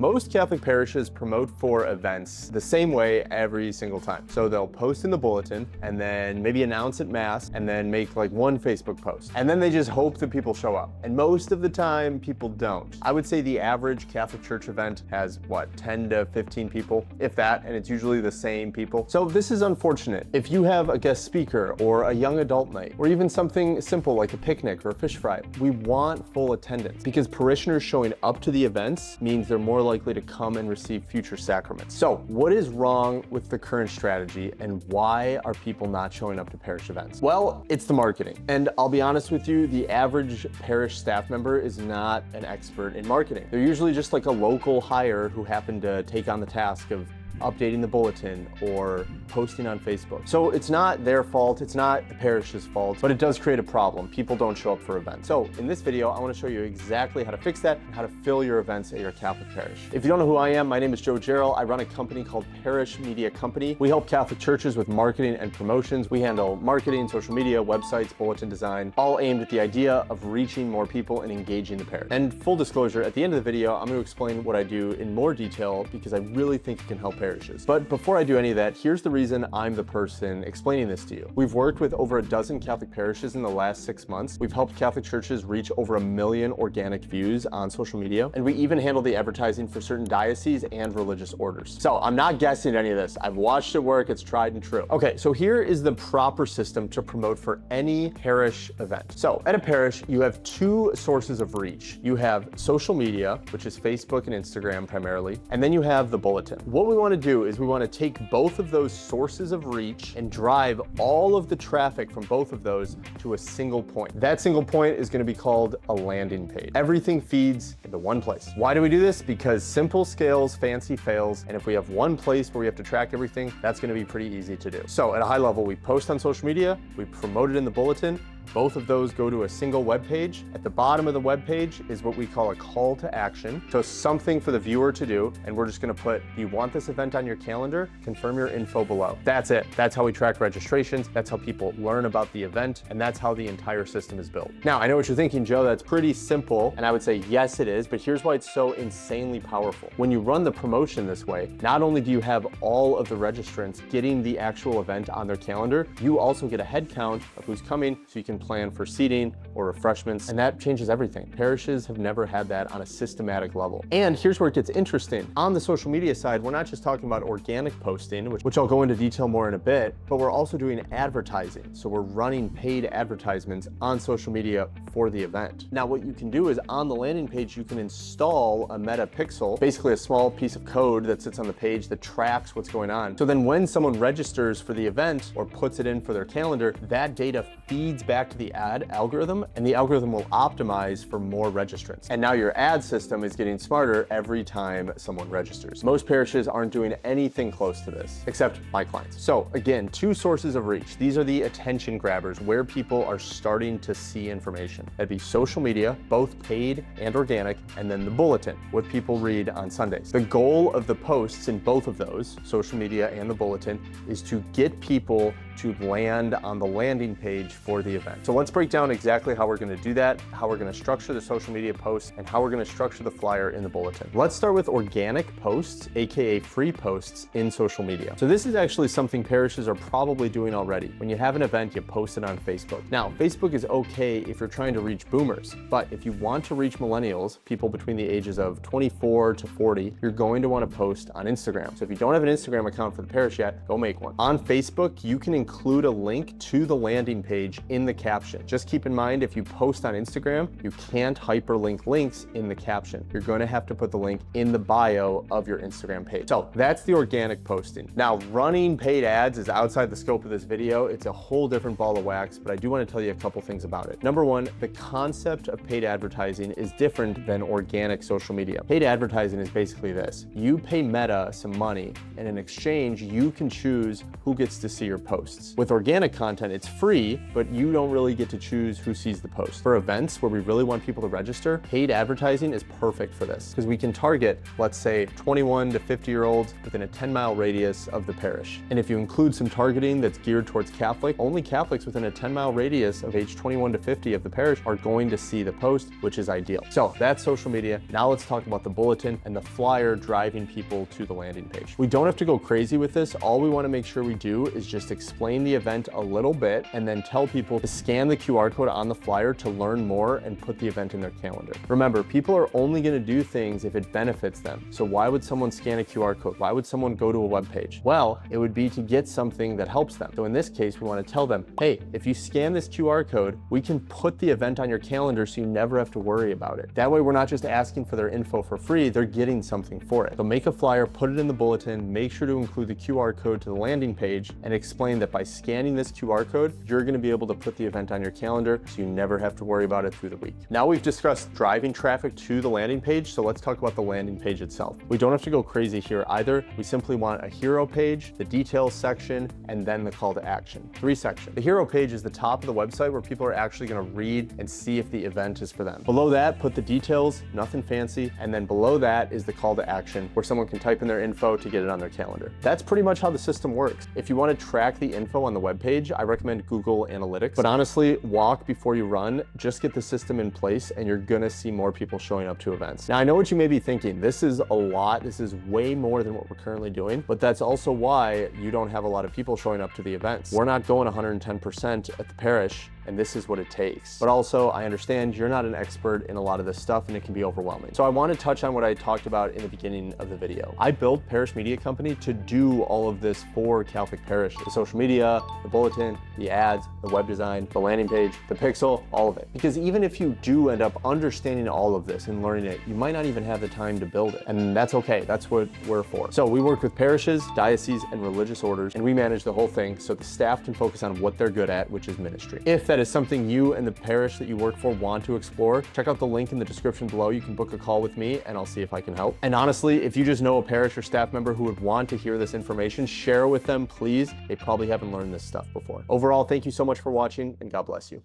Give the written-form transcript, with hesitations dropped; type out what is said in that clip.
Most Catholic parishes promote for events the same way every single time. So they'll post in the bulletin and then maybe announce at Mass and then make like one Facebook post. And then they just hope that people show up. And most of the time, people don't. I would say the average Catholic church event has what, 10 to 15 people, if that, and it's usually the same people. So this is unfortunate. If you have a guest speaker or a young adult night, or even something simple like a picnic or a fish fry, we want full attendance because parishioners showing up to the events means they're more likely to come and receive future sacraments. So what is wrong with the current strategy and why are people not showing up to parish events? Well, it's the marketing. And I'll be honest with you, the average parish staff member is not an expert in marketing. They're usually just like a local hire who happened to take on the task of updating the bulletin or posting on Facebook. So it's not their fault, it's not the parish's fault, but it does create a problem. People don't show up for events. So in this video, I want to show you exactly how to fix that and how to fill your events at your Catholic parish. If you don't know who I am, my name is Joe Gerald. I run a company called Parish Media Company. We help Catholic churches with marketing and promotions. We handle marketing, social media, websites, bulletin design, all aimed at the idea of reaching more people and engaging the parish. And full disclosure, at the end of the video, I'm going to explain what I do in more detail because I really think it can help parishes. But before I do any of that, here's the reason I'm the person explaining this to you. We've worked with over a dozen Catholic parishes in the last 6 months. We've helped Catholic churches reach over 1 million organic views on social media, and we even handle the advertising for certain dioceses and religious orders. So I'm not guessing any of this. I've watched it work, it's tried and true. Okay, so here is the proper system to promote for any parish event. So at a parish, you have 2 sources of reach. You have social media, which is Facebook and Instagram primarily, and then you have the bulletin. What we want to do is we want to take both of those sources of reach and drive all of the traffic from both of those to a single point. That single point is going to be called a landing page. Everything feeds into one place. Why do we do this? Because simple scales, fancy fails, and if we have one place where we have to track everything, that's going to be pretty easy to do. So at a high level, we post on social media, we promote it in the bulletin. Both of those go to a single web page. At the bottom of the web page is what we call a call to action. So something for the viewer to do. And we're just gonna put, do you want this event on your calendar? Confirm your info below. That's it. That's how we track registrations. That's how people learn about the event. And that's how the entire system is built. Now, I know what you're thinking, Joe, that's pretty simple. And I would say, yes, it is, but here's why it's so insanely powerful. When you run the promotion this way, not only do you have all of the registrants getting the actual event on their calendar, you also get a head count of who's coming, so you can plan for seating or refreshments, and that changes everything. Parishes have never had that on a systematic level. And here's where it gets interesting. On the social media side, we're not just talking about organic posting, which I'll go into detail more in a bit, but we're also doing advertising. So we're running paid advertisements on social media for the event. Now, what you can do is on the landing page, you can install a meta pixel, basically a small piece of code that sits on the page that tracks what's going on. So then when someone registers for the event or puts it in for their calendar, that data feeds back to the ad algorithm, and the algorithm will optimize for more registrants. And now your ad system is getting smarter every time someone registers. Most parishes aren't doing anything close to this, except my clients. So again, 2 sources of reach. These are the attention grabbers, where people are starting to see information. That'd be social media, both paid and organic, and then the bulletin, what people read on Sundays. The goal of the posts in both of those, social media and the bulletin, is to get people to land on the landing page for the event. So let's break down exactly how we're going to do that, how we're going to structure the social media posts, and how we're going to structure the flyer in the bulletin. Let's start with organic posts, aka free posts in social media. So this is actually something parishes are probably doing already. When you have an event, you post it on Facebook. Now, Facebook is okay if you're trying to reach boomers, but if you want to reach millennials, people between the ages of 24 to 40, you're going to want to post on Instagram. So if you don't have an Instagram account for the parish yet, go make one. On Facebook, you can include a link to the landing page in the caption. Just keep in mind, if you post on Instagram, you can't hyperlink links in the caption. You're going to have to put the link in the bio of your Instagram page. So that's the organic posting. Now, running paid ads is outside the scope of this video. It's a whole different ball of wax, but I do want to tell you a couple things about it. Number one, the concept of paid advertising is different than organic social media. Paid advertising is basically this. You pay Meta some money, and in exchange, you can choose who gets to see your post. posts. With organic content, it's free, but you don't really get to choose who sees the post. For events where we really want people to register, paid advertising is perfect for this because we can target, let's say, 21 to 50-year-olds within a 10-mile radius of the parish. And if you include some targeting that's geared towards Catholic, only Catholics within a 10-mile radius of age 21 to 50 of the parish are going to see the post, which is ideal. So that's social media. Now let's talk about the bulletin and the flyer driving people to the landing page. We don't have to go crazy with this. All we want to make sure we do is just explain the event a little bit and then tell people to scan the QR code on the flyer to learn more and put the event in their calendar. Remember, people are only going to do things if it benefits them. So why would someone scan a QR code? Why would someone go to a web page? Well, it would be to get something that helps them. So in this case, we want to tell them, hey, if you scan this QR code, we can put the event on your calendar so you never have to worry about it. That way, we're not just asking for their info for free, they're getting something for it. So make a flyer, put it in the bulletin, make sure to include the QR code to the landing page, and explain that by scanning this QR code, you're going to be able to put the event on your calendar so you never have to worry about it through the week. Now we've discussed driving traffic to the landing page, so let's talk about the landing page itself. We don't have to go crazy here either. We simply want a hero page, the details section, and then the call to action. 3 sections. The hero page is the top of the website where people are actually going to read and see if the event is for them. Below that, put the details, nothing fancy, and then below that is the call to action where someone can type in their info to get it on their calendar. That's pretty much how the system works. If you want to track the info on the web page, I recommend Google Analytics, but honestly, walk before you run. Just get the system in place and you're going to see more people showing up to events. Now, I know what you may be thinking. This is a lot. This is way more than what we're currently doing, but that's also why you don't have a lot of people showing up to the events. We're not going 110% at the parish, and this is what it takes. But also, I understand you're not an expert in a lot of this stuff and it can be overwhelming. So I want to touch on what I talked about in the beginning of the video. I built Parish Media Company to do all of this for Catholic Parish. The social media, the bulletin, the ads, the web design, the landing page, the pixel, all of it. Because even if you do end up understanding all of this and learning it, you might not even have the time to build it. And that's okay. That's what we're for. So we work with parishes, dioceses, and religious orders, and we manage the whole thing so the staff can focus on what they're good at, which is ministry. If that is something you and the parish that you work for want to explore, check out the link in the description below. You can book a call with me and I'll see if I can help. And honestly, if you just know a parish or staff member who would want to hear this information, share with them, please. They probably haven't learned this stuff before. Overall, thank you so much for watching and God bless you.